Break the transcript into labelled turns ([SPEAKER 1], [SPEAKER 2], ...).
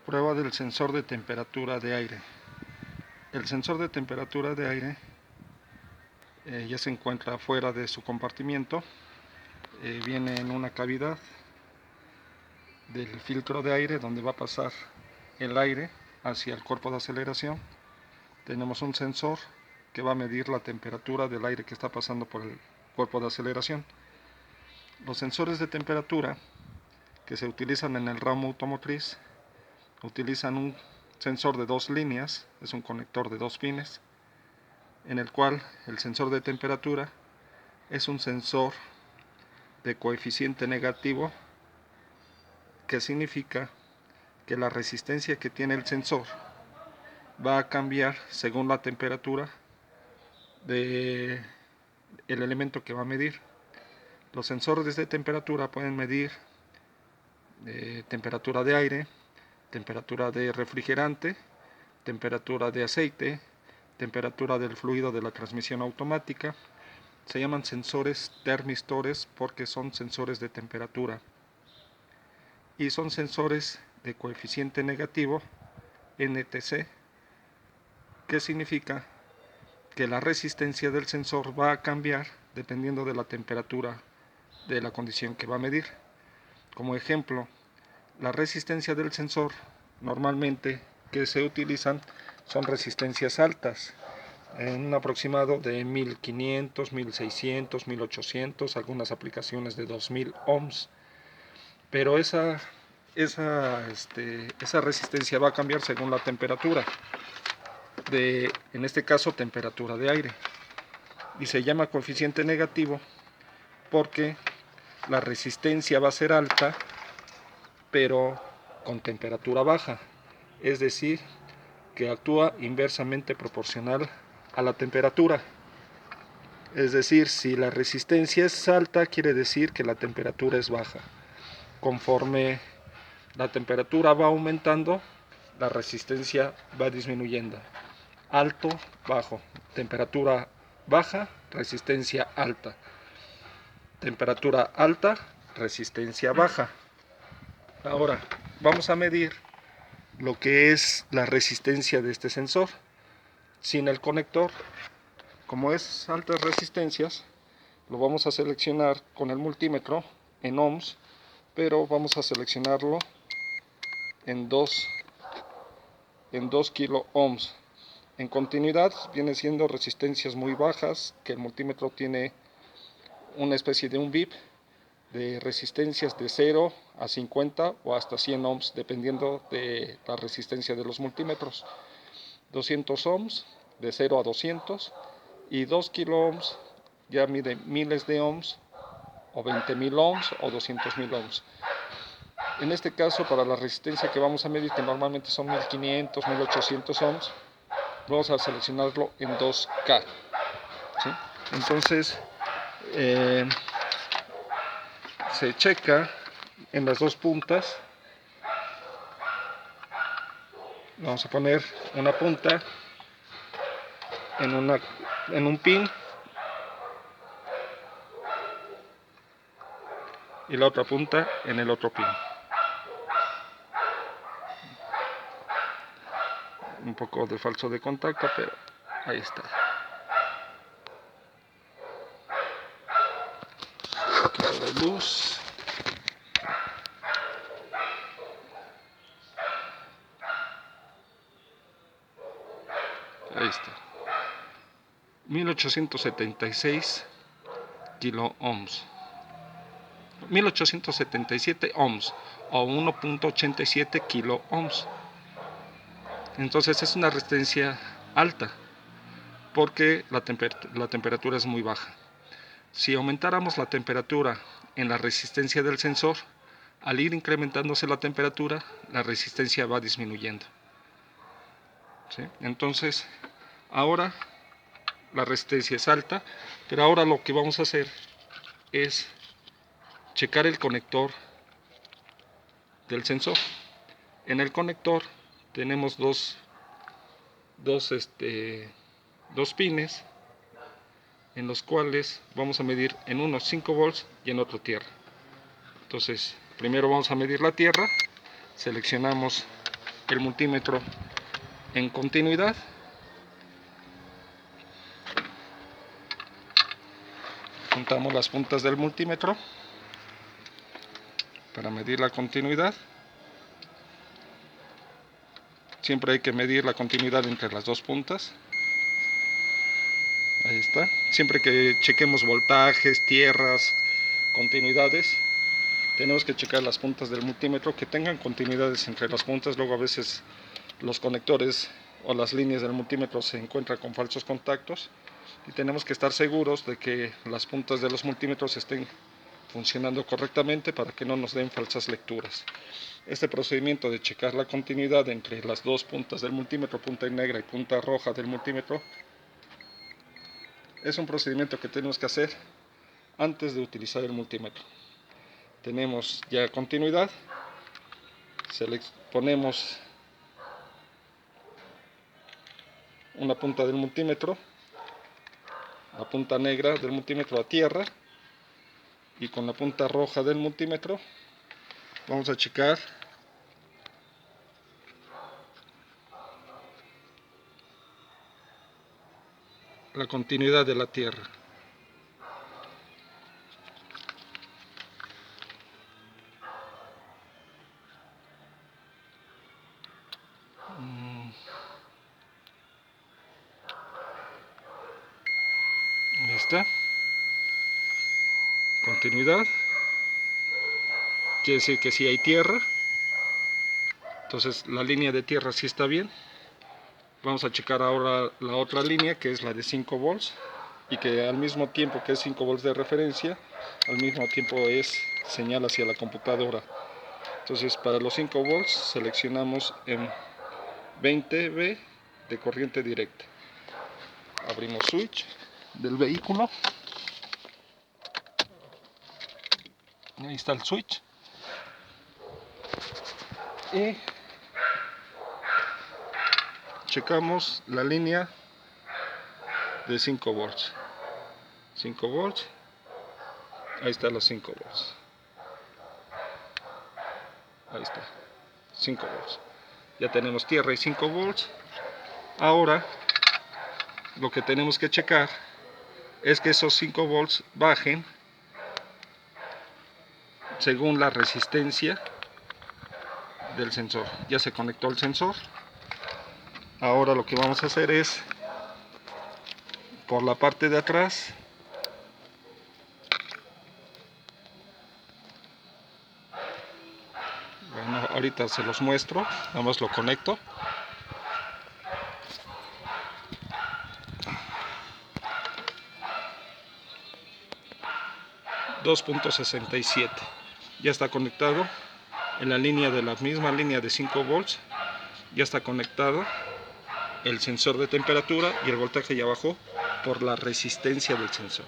[SPEAKER 1] Prueba del sensor de temperatura de aire. El sensor de temperatura de aire ya se encuentra fuera de su compartimiento. Viene en una cavidad del filtro de aire donde va a pasar el aire hacia el cuerpo de aceleración. Tenemos un sensor que va a medir la temperatura del aire que está pasando por el cuerpo de aceleración. Los sensores de temperatura que se utilizan en el ramo automotriz utilizan un sensor de dos líneas, es un conector de dos pines, en el cual el sensor de temperatura es un sensor de coeficiente negativo, que significa que la resistencia que tiene el sensor va a cambiar según la temperatura del elemento que va a medir. Los sensores de temperatura pueden medir temperatura de aire, temperatura de refrigerante, temperatura de aceite, temperatura del fluido de la transmisión automática. Se llaman sensores termistores porque son sensores de temperatura y son sensores de coeficiente negativo, NTC, que significa que la resistencia del sensor va a cambiar dependiendo de la temperatura de la condición que va a medir. Como ejemplo, la resistencia del sensor normalmente que se utilizan son resistencias altas, en un aproximado de 1500, 1600, 1800, algunas aplicaciones de 2000 ohms. Pero esa resistencia va a cambiar según la temperatura, en este caso temperatura de aire. Y se llama coeficiente negativo porque la resistencia va a ser alta, pero con temperatura baja. Es decir, que actúa inversamente proporcional a la temperatura. Es decir, si la resistencia es alta, quiere decir que la temperatura es baja. Conforme la temperatura va aumentando, la resistencia va disminuyendo. Alto, bajo. Temperatura baja, resistencia alta. Temperatura alta, resistencia baja. Ahora, vamos a medir lo que es la resistencia de este sensor sin el conector. Como es altas resistencias, lo vamos a seleccionar con el multímetro en ohms, pero vamos a seleccionarlo en 2 kilo ohms. En continuidad viene siendo resistencias muy bajas, que el multímetro tiene una especie de un VIP de resistencias de 0 a 50 o hasta 100 ohms, dependiendo de la resistencia de los multímetros. 200 ohms de 0 a 200 y 2 kilo ohms ya mide miles de ohms o 20.000 ohms o 200.000 ohms. En este caso, para la resistencia que vamos a medir, que normalmente son 1500, 1800 ohms, vamos a seleccionarlo en 2K. ¿Sí? Entonces, se checa en las dos puntas. Vamos a poner una punta en un pin y la otra punta en el otro pin. Un poco de falso de contacto, pero ahí está. Un poquito de luz. Ahí está. 1876 kilo ohms. 1877 ohms o 1.87 kilo ohms. Entonces es una resistencia alta porque la temperatura es muy baja. Si aumentáramos la temperatura en la resistencia del sensor, al ir incrementándose la temperatura, la resistencia va disminuyendo. ¿Sí? Entonces, ahora la resistencia es alta, pero ahora lo que vamos a hacer es checar el conector del sensor. En el conector tenemos dos pines en los cuales vamos a medir en unos 5 volts y en otro tierra. Entonces, primero vamos a medir la tierra, seleccionamos el multímetro en continuidad. Juntamos las puntas del multímetro para medir la continuidad. Siempre hay que medir la continuidad entre las dos puntas. Ahí está. Siempre que chequemos voltajes, tierras, continuidades, tenemos que checar las puntas del multímetro que tengan continuidades entre las puntas. Luego a veces los conectores o las líneas del multímetro se encuentran con falsos contactos y tenemos que estar seguros de que las puntas de los multímetros estén funcionando correctamente para que no nos den falsas lecturas. Este procedimiento de checar la continuidad entre las dos puntas del multímetro, punta negra y punta roja del multímetro, es un procedimiento que tenemos que hacer antes de utilizar el multímetro. Tenemos ya continuidad, ponemos una punta del multímetro, la punta negra del multímetro a tierra, y con la punta roja del multímetro vamos a checar la continuidad de la tierra. Ahí está. Continuidad. Quiere decir que sí hay tierra. Entonces la línea de tierra sí está bien. Vamos a checar ahora la otra línea, que es la de 5 volts. Y que al mismo tiempo que es 5 volts de referencia, al mismo tiempo es señal hacia la computadora. Entonces para los 5 volts seleccionamos en 20V de corriente directa. Abrimos switch del vehículo. Ahí está el switch. Y checamos la línea de 5 volts. 5 volts. Ahí están los 5 volts. Ahí está. 5 volts. Ya tenemos tierra y 5 volts. Ahora lo que tenemos que checar es que esos 5 volts bajen según la resistencia del sensor. Ya se conectó el sensor. Ahora lo que vamos a hacer es, por la parte de atrás, bueno, ahorita se los muestro, nada más lo conecto. .67 ya está conectado en la línea de la misma línea de 5 volts. Ya está conectado el sensor de temperatura y el voltaje ya bajó por la resistencia del sensor.